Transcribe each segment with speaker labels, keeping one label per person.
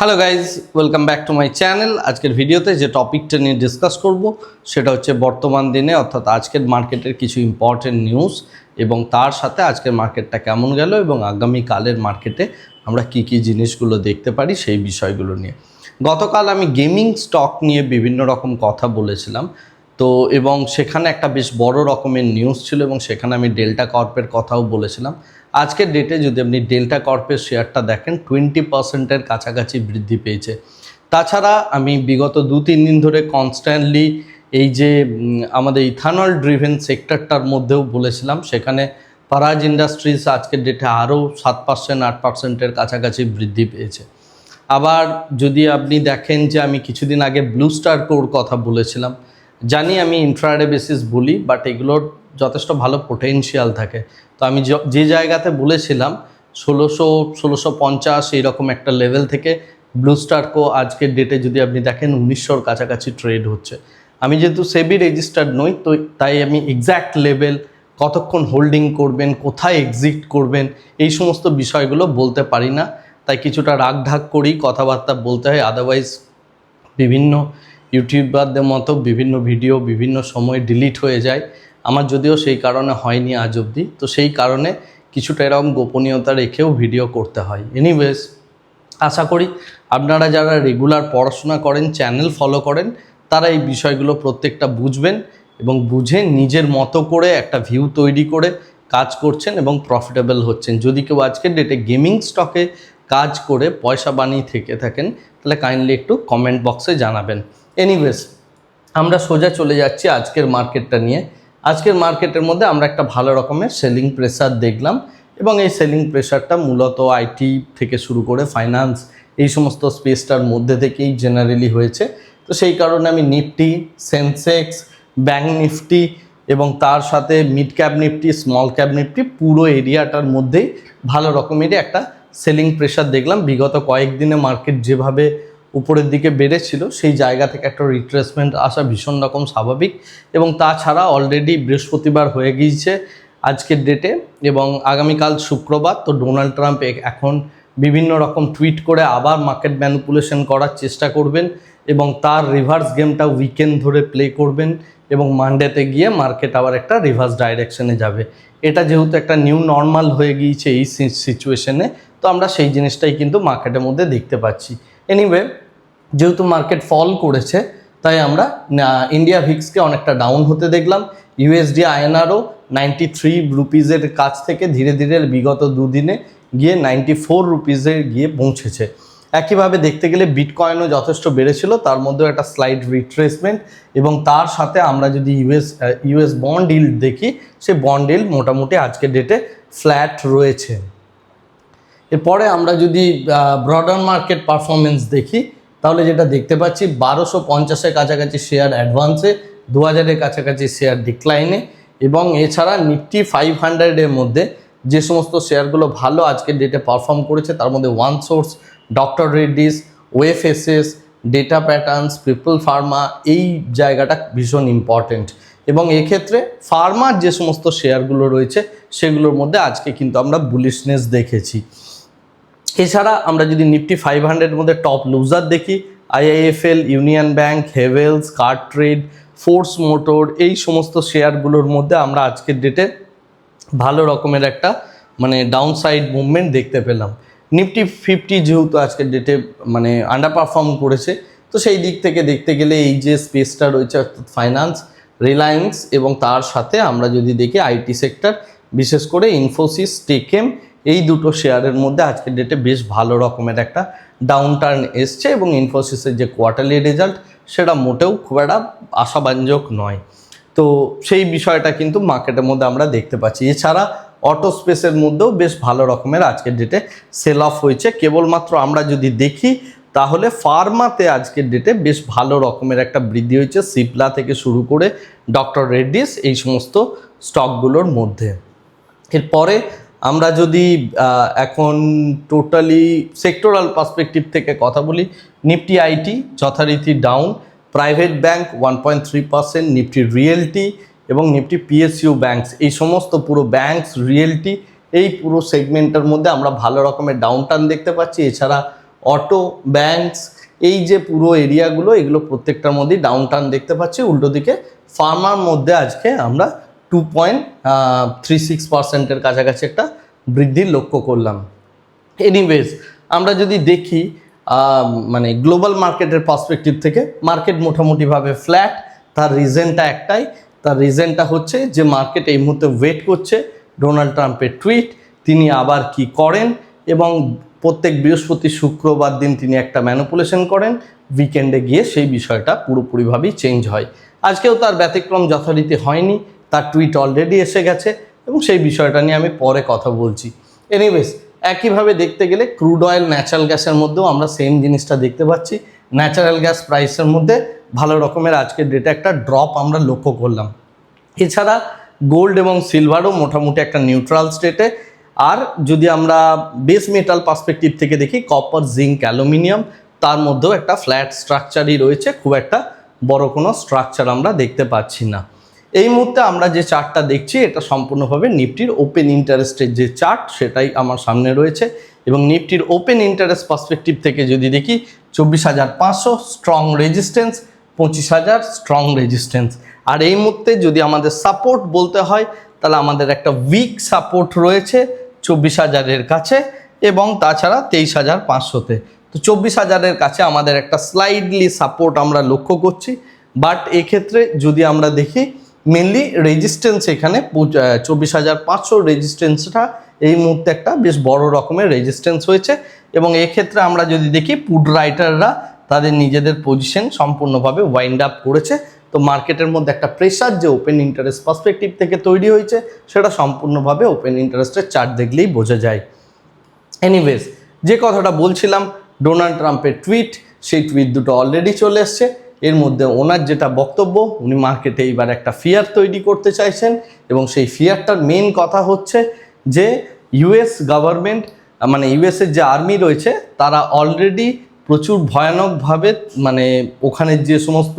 Speaker 1: Hello guys, welcome back to my channel. আজকের ভিডিওতে যে টপিকটা নিয়ে ডিসকাস করব সেটা হচ্ছে বর্তমান দিনে অর্থাৎ আজকের মার্কেটের কিছু ইম্পর্টেন্ট নিউজ এবং তার সাথে আজকের মার্কেটটা কেমন গেল এবং আগামীকালের মার্কেটে আমরা কি কি জিনিসগুলো দেখতে পারি সেই বিষয়গুলো নিয়ে। গতকাল আমি গেমিং স্টক নিয়ে বিভিন্ন রকম কথা বলেছিলাম তো, এবং সেখানে একটা বেশ বড় রকমের নিউজ ছিল এবং সেখানে আমি ডেল্টা কর্পের কথাও বলেছিলাম। আজকের ডেটে যদি আপনি ডেল্টা কর্পের শেয়ারটা দেখেন 20%-এর কাছাকাছি বৃদ্ধি পেয়েছে। তাছাড়া আমি বিগত 2-3 দিন ধরে কনস্ট্যান্টলি এই যে আমাদের ইথানল ড্রিভেন সেক্টরটার মধ্যেও বলেছিলাম, সেখানে পারাজ ইন্ডাস্ট্রিজ আজকের ডেটে আরও 7%-8%-এর কাছাকাছি বৃদ্ধি পেয়েছে। আবার যদি আপনি দেখেন যে আমি কিছুদিন আগে ব্লু স্টার কোর কথা বলেছিলাম, জানি আমি ইন্ট্রাডে বেসিস বলি, বাট এগুলোর যথেষ্ট ভালো পোটেনশিয়াল থাকে। তো আমি যে জায়গাতে বলেছিলাম 1650 এইরকম একটা লেভেল থেকে ব্লু স্টার কো আজকের ডেটে যদি আপনি দেখেন 1900-র কাছাকাছি ট্রেড হচ্ছে। আমি যেহেতু সেবি রেজিস্টার্ড নই, তো তাই আমি এক্স্যাক্ট লেভেল, কতক্ষণ হোল্ডিং করবেন, কোথায় এক্সিট করবেন, এই সমস্ত বিষয়গুলো বলতে পারি না। তাই কিছুটা রাগঢাক করেই কথাবার্তা বলতে হয়, আদারওয়াইজ বিভিন্ন ইউটিউবারদের মতো বিভিন্ন ভিডিও বিভিন্ন সময় ডিলিট হয়ে যায়। আমার যদিও সেই কারণে হয়নি আজ অবধি, তো সেই কারণে কিছুটা এরকম গোপনীয়তা রেখেও ভিডিও করতে হয়। এনিওয়েজ, আশা করি আপনারা যারা রেগুলার পড়াশোনা করেন, চ্যানেল ফলো করেন, তারা এই বিষয়গুলো প্রত্যেকটা বুঝবেন এবং বুঝে নিজের মতো করে একটা ভিউ তৈরি করে কাজ করছেন এবং প্রফিটেবল হচ্ছেন। যদি কেউ আজকের ডেটে গেমিং স্টকে কাজ করে পয়সা বানিয়ে থেকে থাকেন তাহলে কাইন্ডলি একটু কমেন্ট বক্সে জানাবেন। এনিওয়েজ, আমরা সোজা চলে যাচ্ছি আজকের মার্কেটটা নিয়ে। আজকের মার্কেটের মধ্যে আমরা একটা ভালো রকমের সেলিং প্রেসার দেখলাম এবং এই সেলিং প্রেসারটা মূলত আইটি থেকে শুরু করে ফাইন্যান্স এই সমস্ত স্পেসটার মধ্যে থেকেই জেনারেলি হয়েছে। তো সেই কারণে আমি নিফটি, সেন্সেক্স, ব্যাঙ্ক নিফটি এবং তার সাথে mid cap Nifty, small cap Nifty পুরো এরিয়াটার মধ্যেই ভালো রকমেরই একটা সেলিং প্রেসার দেখলাম। বিগত কয়েকদিনে মার্কেট যেভাবে উপরের দিকে বেড়েছিল সেই জায়গা থেকে একটা রিট্রেসমেন্ট আসা ভীষণ রকম স্বাভাবিক। এবং তাছাড়া অলরেডি বৃহস্পতিবার হয়ে গিয়েছে আজকের ডেটে এবং আগামীকাল শুক্রবার। তো ডোনাল্ড ট্রাম্প এখন বিভিন্ন রকম টুইট করে আবার মার্কেট ম্যানিপুলেশন করার চেষ্টা করবেন এবং তার রিভার্স গেমটা উইকেন্ড ধরে প্লে করবেন এবং মানডেতে গিয়ে মার্কেট আবার একটা রিভার্স ডাইরেকশনে যাবে। এটা যেহেতু একটা নিউ নর্মাল হয়ে গিয়েছে এই সিচুয়েশনে, তো আমরা সেই জিনিসটাই কিন্তু মার্কেটের মধ্যে দেখতে পাচ্ছি। এনিওয়ে, যেহেতু মার্কেট ফল করেছে তাই আমরা ইন্ডিয়া ভিক্সকে অনেকটা ডাউন হতে দেখলাম। ইউএসডি আইএনআরও 93 রুপিজের কাছ থেকে ধীরে ধীরে বিগত দুদিনে গিয়ে 94 রুপিজে গিয়ে পৌঁছেছে। একইভাবে দেখতে গেলে বিটকয়েনও যথেষ্ট বেড়েছিল, তার মধ্যেও একটা স্লাইড রিট্রেসমেন্ট এবং তার সাথে আমরা যদি ইউএস বন্ড ইল্ড দেখি, সে বন্ড ইল্ড মোটামুটি আজকের ডেটে ফ্ল্যাট রয়েছে। এরপরে আমরা যদি ব্রডার মার্কেট পারফরমেন্স দেখি তাহলে যেটা দেখতে পাচ্ছি 1250-এর কাছাকাছি শেয়ার অ্যাডভান্সে, 2000-এর কাছাকাছি শেয়ার ডিক্লাইনে এবং এছাড়া নিফটি 500-এর মধ্যে যে সমস্ত শেয়ারগুলো ভালো আজকের ডেটে পারফর্ম করেছে তার মধ্যে one source, doctor Reddy's, OFSS, data patterns, people pharma, এই জায়গাটা ভীষণ ইম্পর্টেন্ট। এবং এক্ষেত্রে ফার্মার যে সমস্ত শেয়ারগুলো রয়েছে সেগুলোর মধ্যে আজকে কিন্তু আমরা বুলিশনেস দেখেছি। এছাড়া আমরা যদি নিফটি 500-এর মধ্যে টপ লুজার দেখি, আইআইএফএল, ইউনিয়ন ব্যাংক, হেভেলস, কার ট্রেড, ফোর্স মোটর, এই সমস্ত শেয়ারগুলোর মধ্যে আমরা আজকের ডেটে ভালো রকমের একটা ডাউন সাইড মুভমেন্ট দেখতে পেলাম। নিফটি 50 যেহেতু আজকের ডেটে আন্ডার পারফর্ম করেছে, তো সেই দিক থেকে দেখতে গেলে এই যে স্পেসটা রয়েছে অর্থাৎ ফাইন্যান্স, রিলায়েন্স এবং তার সাথে আমরা যদি দেখি আইটি সেক্টর, বিশেষ করে ইনফোসিস, টেকেম, এই দুটো শেয়ারের মধ্যে আজকের ডেটে বেশ ভালো রকমের একটা ডাউন টার্ন এসছে এবং ইনফোসিসের যে কোয়ার্টারলি রেজাল্ট সেটা মোটেও খুব একটা আশাব্যঞ্জক নয়। তো সেই বিষয়টা কিন্তু মার্কেটের মধ্যে আমরা দেখতে পাচ্ছি। এছাড়া অটো স্পেসের মধ্যেও বেশ ভালো রকমের আজকের ডেটে সেল অফ হয়েছে। কেবলমাত্র আমরা যদি দেখি তাহলে ফার্মাতে আজকের ডেটে বেশ ভালো রকমের একটা বৃদ্ধি হয়েছে, সিপলা থেকে শুরু করে ডক্টর রেড্ডিস, এই সমস্ত স্টকগুলোর মধ্যে। এরপরে আমরা যদি এখন টোটালি সেক্টরাল পার্সপেক্টিভ থেকে কথা বলি, নিফটি আইটি যথারীতি down, private bank 1.3%, Nifty realty এবং নিফটি পিএসইউ ব্যাংকস, এই সমস্ত পুরো ব্যাংকস, রিয়েলটি, এই পুরো সেগমেন্টের মধ্যে আমরা ভালো রকমের ডাউন টার্ন দেখতে পাচ্ছি। এছাড়া অটো, ব্যাংকস, এই যে পুরো এরিয়াগুলো, এগুলো প্রত্যেকটার মধ্যেই ডাউন টার্ন দেখতে পাচ্ছি। উল্টো দিকে ফার্মার মধ্যে আজকে আমরা 2.36%-এর কাছাকাছি একটা বৃদ্ধির লক্ষ্য করলাম। এনিওয়েজ, আমরা যদি দেখি মানে গ্লোবাল মার্কেটের পার্সপেক্টিভ থেকে, মার্কেট মোটামুটিভাবে ফ্ল্যাট। তার রিজনটা একটাই, তার রিজনটা হচ্ছে যে মার্কেট এই মুহূর্তে ওয়েট করছে ডোনাল্ড ট্রাম্পের টুইট, তিনি আবার কি করেন, এবং প্রত্যেক বৃহস্পতি শুক্রবার দিন তিনি একটা ম্যানিপুলেশন করেন, উইকেন্ডে গিয়ে সেই বিষয়টা পুরোপুরিভাবেই চেঞ্জ হয়। আজকেও তার ব্যতিক্রম যথারীতি হয়নি, তার টুইট অলরেডি এসে গেছে এবং সেই বিষয়টা নিয়ে আমি পরে কথা বলছি। এনিওয়েজ, একইভাবে দেখতে গেলে ক্রুড অয়েল, ন্যাচারাল গ্যাসের মধ্যেও আমরা সেম জিনিসটা দেখতে পাচ্ছি। ন্যাচারাল গ্যাস প্রাইসের মধ্যে ভালো রকমের আজকের ডেটে একটা ড্রপ আমরা লক্ষ্য করলাম। এছাড়া গোল্ড এবং সিলভারও মোটামুটি একটা নিউট্রাল স্টেটে। আর যদি আমরা বেস মেটাল পার্সপেক্টিভ থেকে দেখি, কপার, জিঙ্ক, অ্যালুমিনিয়াম, তার মধ্যেও একটা ফ্ল্যাট স্ট্রাকচারই রয়েছে, খুব একটা বড় কোনো স্ট্রাকচার আমরা দেখতে পাচ্ছি না। এই মুহূর্তে আমরা যে চার্টটা দেখছি এটা সম্পূর্ণভাবে নিফটির ওপেন ইন্টারেস্টের যে চার্ট সেটাই আমার সামনে রয়েছে, এবং নিফটির ওপেন ইন্টারেস্ট পার্সপেক্টিভ থেকে যদি দেখি 24,500 স্ট্রং রেজিস্ট্যান্স, 25,000 স্ট্রং রেজিস্ট্যান্স। আর এই মুহূর্তে যদি আমাদের সাপোর্ট বলতে হয় তাহলে আমাদের একটা উইক সাপোর্ট রয়েছে 24,000-এর কাছে, এবং তাছাড়া 23,500-তে। তো 24,000-এর কাছে আমাদের একটা স্লাইডলি সাপোর্ট আমরা লক্ষ্য করছি। বাট এক্ষেত্রে যদি আমরা দেখি মেনলি রেজিস্ট্যান্স, এখানে 24,500 রেজিস্ট্যান্সটা এই মুহূর্তে একটা বেশ বড় রকমের রেজিস্ট্যান্স হয়েছে, এবং এক্ষেত্রে আমরা যদি দেখি পুট রাইটাররা তাদের নিজেদের পজিশন সম্পূর্ণভাবে ওয়াইন্ড আপ করেছে। তো মার্কেটের মধ্যে একটা প্রেশার যে ওপেন ইন্টারেস্ট পার্সপেক্টিভ থেকে তৈরি হয়েছে সেটা সম্পূর্ণভাবে ওপেন ইন্টারেস্টের চার্ট দেখলেই বোঝা যায়। এনিওয়েজ, যে কথাটা বলছিলাম ডোনাল্ড ট্রাম্পের টুইট, সেই টুইট দুটো অলরেডি চলে এসছে। এর মধ্যে ওনার যেটা বক্তব্য, উনি মার্কেটে এইবার একটা ফিয়ার তৈরি করতে চাইছেন, এবং সেই ফিয়ারটার মেন কথা হচ্ছে যে ইউএস গভর্নমেন্ট, মানে ইউএসের যে আর্মি রয়েছে তারা অলরেডি প্রচুর ভয়ানকভাবে, মানে ওখানে যে সমস্ত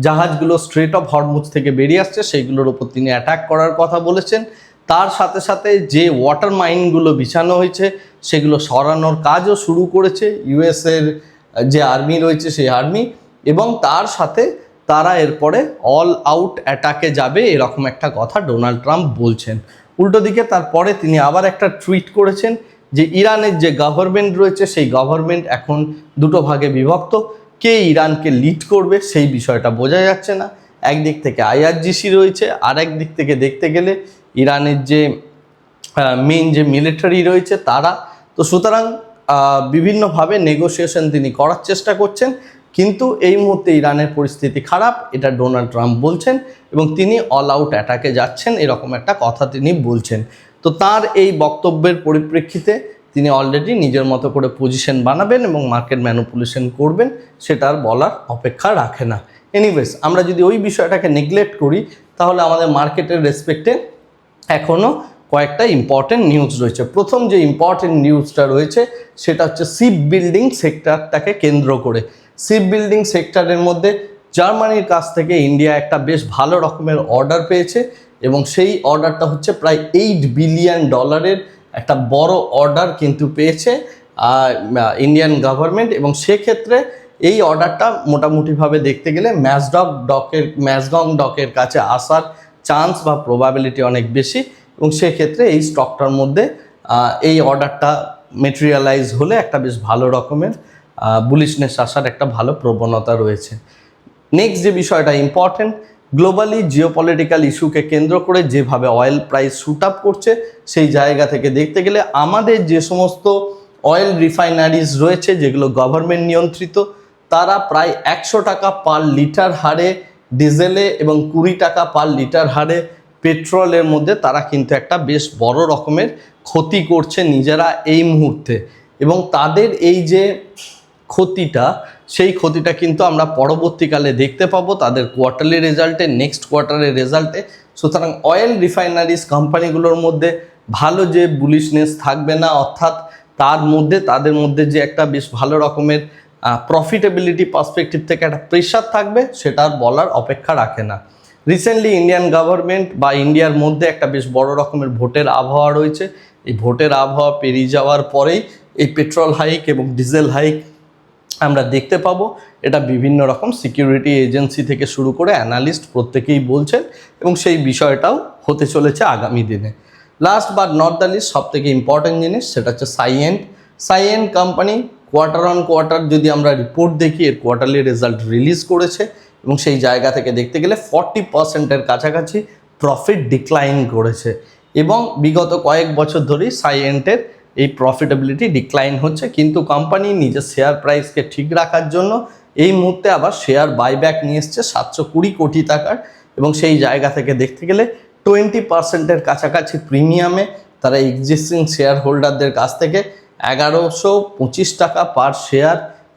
Speaker 1: জাহাজগুলো স্ট্রেট অফ হরমুজ থেকে বেরিয়ে আসছে সেইগুলোর ওপর তিনি অ্যাটাক করার কথা বলেছেন। তার সাথে সাথে যে ওয়াটার মাইনগুলো বিছানো হয়েছে সেগুলো সরানোর কাজও শুরু করেছে ইউএসের যে আর্মি রয়েছে সেই আর্মি, এবং তার সাথে তারা এরপরে অল আউট অ্যাটাকে যাবে, এরকম একটা কথা ডোনাল্ড ট্রাম্প বলছেন। উল্টো দিকে তারপরে তিনি আবার একটা টুইট করেছেন যে ইরানের যে গভর্নমেন্ট রয়েছে সেই গভর্নমেন্ট এখন দুটো ভাগে বিভক্ত, কে ইরানকে লিড করবে সেই বিষয়টা বোঝা যাচ্ছে না। একদিক থেকে আইআরজিসি রয়েছে, আর একদিক থেকে দেখতে গেলে ইরানের যে মেইন যে মিলিটারি রয়েছে তারা। তো সুতরাং বিভিন্নভাবে নেগোসিয়েশন তিনি করার চেষ্টা করছেন, কিন্তু এই মুহূর্তে ইরানের পরিস্থিতি খারাপ, এটা ডোনাল্ড ট্রাম্প বলছেন, এবং তিনি অল আউট অ্যাটাকে যাচ্ছেন এরকম একটা কথা তিনি বলছেন। তো তার এই বক্তব্যের পরিপ্রেক্ষিতে তিনি অলরেডি নিজের মতো করে পজিশন বানাবেন এবং মার্কেট ম্যানিপুলেশন করবেন, সেটা আর বলার অপেক্ষা রাখে না। এনিওয়েজ, আমরা যদি ওই বিষয়টাকে নেগলেক্ট করি তাহলে আমাদের মার্কেটের রেসপেক্টে এখনও কয়েকটা ইম্পর্টেন্ট নিউজ রয়েছে। প্রথম যে ইম্পর্টেন্ট নিউজটা রয়েছে সেটা হচ্ছে শিপ বিল্ডিং সেক্টরটাকে কেন্দ্র করে। শিপ বিল্ডিং সেক্টরের মধ্যে জার্মানির কাছ থেকে ইন্ডিয়া একটা বেশ ভালো রকমের অর্ডার পেয়েছে, এবং সেই অর্ডারটা হচ্ছে প্রায় $8 বিলিয়ন একটা বড় অর্ডার কিন্তু পেয়েছে ইন্ডিয়ান গভর্নমেন্ট। এবং সেক্ষেত্রে এই অর্ডারটা মোটামুটিভাবে দেখতে গেলে ম্যাসগং ডকের কাছে আসার চান্স বা প্রবাবিলিটি অনেক বেশি, এবং সেক্ষেত্রে এই স্টকটার মধ্যে এই অর্ডারটা মেটেরিয়ালাইজ হলে একটা বেশ ভালো রকমের বুলিশনেস আসার একটা ভালো প্রবণতা রয়েছে। নেক্সট যে বিষয়টা ইম্পর্টেন্ট, গ্লোবালি জিওপলিটিক্যাল ইস্যুকে কেন্দ্র করে যেভাবে অয়েল প্রাইস শুট আপ করছে, সেই জায়গা থেকে দেখতে গেলে আমাদের যে সমস্ত অয়েল রিফাইনারিজ রয়েছে যেগুলো গভর্নমেন্ট নিয়ন্ত্রিত, তারা প্রায় 100 টাকা পার লিটার হারে ডিজেলে এবং 20 টাকা পার লিটার হারে পেট্রোলের মধ্যে তারা কিন্তু একটা বেশ বড় রকমের ক্ষতি করছে নিজেরা এই মুহূর্তে, এবং তাদের এই যে ক্ষতিটা, সেই ক্ষতিটা কিন্তু আমরা পরবর্তীকালে দেখতে পাবো তাদের কোয়ার্টারলি রেজাল্টে, নেক্সট কোয়ার্টারের রেজাল্টে। সুতরাং অয়েল রিফাইনারিজ কোম্পানিগুলোর মধ্যে ভালো যে বুলিশনেস থাকবে না, অর্থাৎ তাদের মধ্যে যে একটা বেশ ভালো রকমের প্রফিটেবিলিটি পার্সপেক্টিভ থেকে একটা প্রেশার থাকবে, সেটা আর বলার অপেক্ষা রাখে না। রিসেন্টলি ইন্ডিয়ান গভর্নমেন্ট বা ইন্ডিয়ার মধ্যে একটা বেশ বড় রকমের ভোটের আবহাওয়া রয়েছে। এই ভোটের আবহাওয়া পেরিয়ে যাওয়ার পরেই এই পেট্রোল হাইক এবং ডিজেল হাইক আমরা দেখতে পাবো। এটা বিভিন্ন রকম সিকিউরিটি এজেন্সি থেকে শুরু করে অ্যানালিস্ট প্রত্যেকেই বলছেন এবং সেই বিষয়টাও হতে চলেছে আগামী দিনে। Last but not the least, সব থেকে ইম্পর্টেন্ট জিনিস সেটা হচ্ছে Cyient company quarter on quarter যদি আমরা রিপোর্ট দেখি, এর কোয়ার্টারলি রেজাল্ট রিলিজ করেছে এবং সেই জায়গা থেকে দেখতে গেলে 40%-এর কাছাকাছি প্রফিট ডিক্লাইন করেছে এবং বিগত কয়েক বছর ধরেই সাইয়েন্টের এই প্রফিটেবিলিটি ডিক্লাইন হচ্ছে। কিন্তু কোম্পানি নিজের শেয়ার প্রাইসকে ঠিক রাখার জন্য এই মুহূর্তে আবার শেয়ার বাইব্যাক নিয়ে এসছে 720 কোটি টাকার এবং সেই জায়গা থেকে দেখতে গেলে 20%-এর কাছাকাছি প্রিমিয়ামে তারা এক্সিস্টিং শেয়ার হোল্ডারদের কাছ থেকে 1125 টাকা পার শেয়ার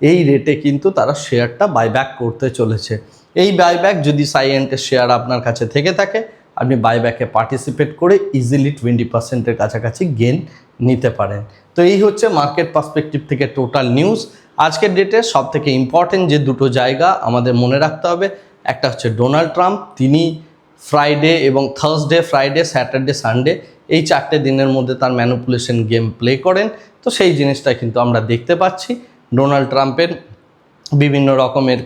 Speaker 1: এই রেটে কিন্তু তারা শেয়ারটা বাইব্যাক করতে চলেছে। এই বাইব্যাক যদি সাইয়েন্টের শেয়ার আপনার কাছে থেকে থাকে, আপনি বাইব্যাকে পার্টিসিপেট করে ইজিলি 20%-এর কাছাকাছি গেন নিতে পারেন। তো এই হচ্ছে মার্কেট পার্সপেক্টিভ থেকে টোটাল নিউজ। আজকের ডেটে সব থেকে ইম্পর্টেন্ট যে দুটো জায়গা আমাদের মনে রাখতে হবে, একটা হচ্ছে ডোনাল্ড ট্রাম্প, তিনি ফ্রাইডে এবং থার্সডে, ফ্রাইডে, স্যাটারডে, সানডে এই 4টে দিনের মধ্যে তার ম্যানিপুলেশন গেম প্লে করেন। তো সেই জিনিসটা কিন্তু আমরা দেখতে পাচ্ছি ডোনাল্ড ট্রাম্পের বিভিন্ন রকমের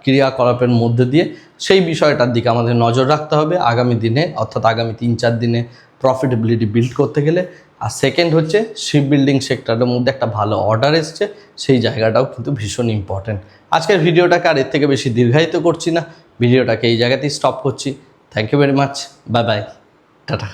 Speaker 1: ক্রিয়াকলাপের মধ্যে দিয়ে। সেই বিষয়টার দিকে আমাদের নজর রাখতে হবে আগামী দিনে, অর্থাৎ আগামী 3-4 দিনে প্রফিটেবিলিটি বিল্ড করতে গেলে। আর সেকেন্ড হচ্ছে শিপ বিল্ডিং সেক্টরের মধ্যে একটা ভালো অর্ডার এসছে, সেই জায়গাটাও কিন্তু ভীষণ ইম্পর্টেন্ট। আজকের ভিডিওটাকে আর এর থেকে বেশি দীর্ঘায়িত করছি না, ভিডিওটাকে এই জায়গাতেই স্টপ করছি। Thank you very much, bye bye, tata.